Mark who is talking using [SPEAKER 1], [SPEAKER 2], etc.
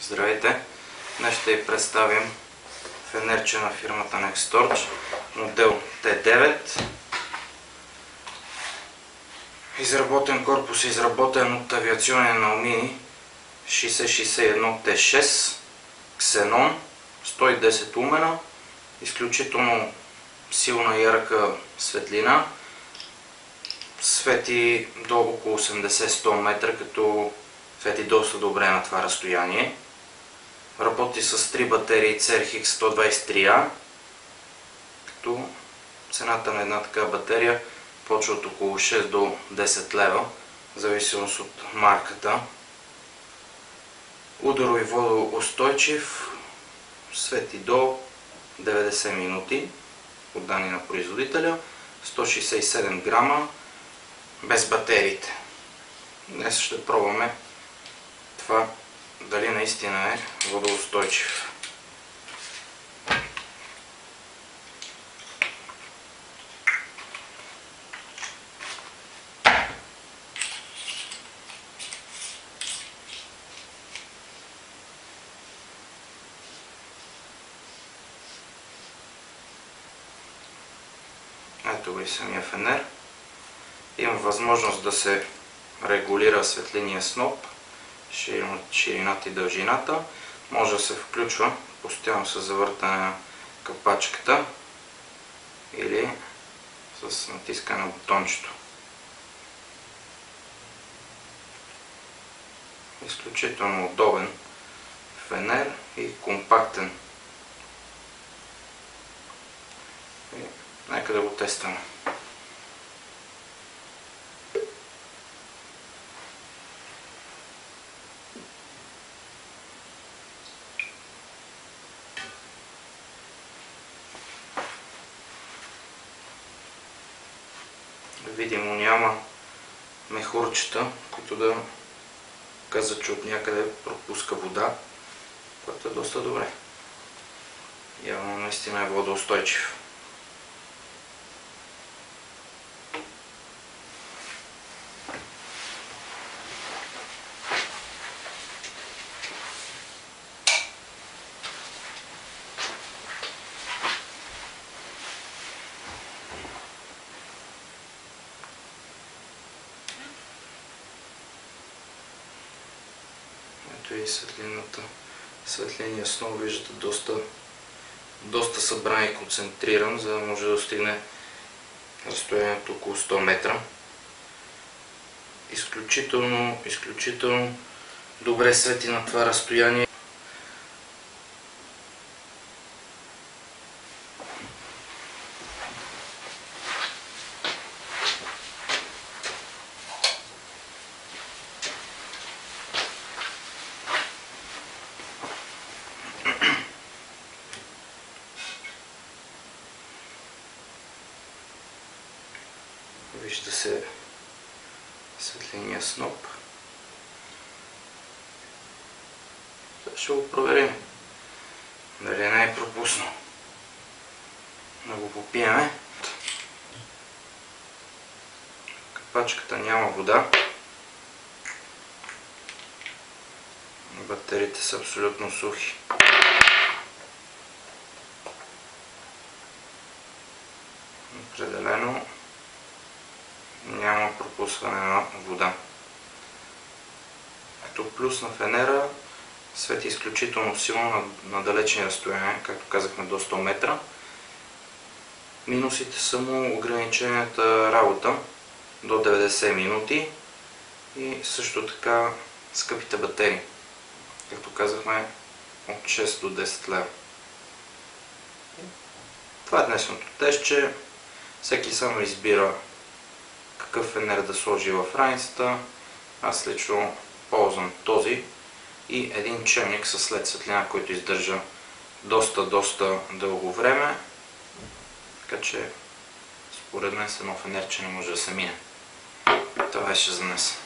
[SPEAKER 1] Здравейте! Днес ще ви представим фенерче на фирмата Nextorch, модел T9. Изработен корпус, изработен от авиационен алуминий 6061 T6, ксенон, 110 лумена, изключително силна ярка светлина, свети до около 80-100 метра, като свети доста добре на това разстояние. Работи с 3 батерии CRX 123A, като цената на една такава батерия почва от около 6 до 10 лева, в зависимост от марката. Ударо- и водоустойчив, свети до 90 минути, от данни на производителя, 167 грама, без батериите. Днес ще пробваме това дали наистина е водоустойчив. Ето го и самия фенер. Има възможност да се регулира светлинния сноп, ширината и дължината. Може да се включва постоянно с завъртане на капачката или с натискане на бутончето. Изключително удобен фенер и компактен. Нека да го тестваме. Видимо няма мехурчета, които да казват, че от някъде пропуска вода, което е доста добре. Явно наистина е водоустойчив. Ето и светлината. Светлиния сноп виждате доста събран и концентриран, за да може да достигне разстоянието около 100 метра. Изключително добре свети на това разстояние. Вижда се светлиния сноп. Сега ще го проверим дали не е пропуснал. Да го попиеме. Капачката няма вода. Батериите са абсолютно сухи. Определено няма пропускане на вода. Като плюс на фенера, свети изключително силно на далечни разстояния, както казахме до 100 метра. Минусите са му ограничената работа до 90 минути и също така скъпите батерии, както казахме от 6 до 10 лева. Това е днешното тестче. Всеки само избира какъв фенер да сложи в раницата. Аз лично ползвам този и един чайник с LED светлина, който издържа доста дълго време. Така че според мен с едно фенерче не може да се мине. Това беше за днес.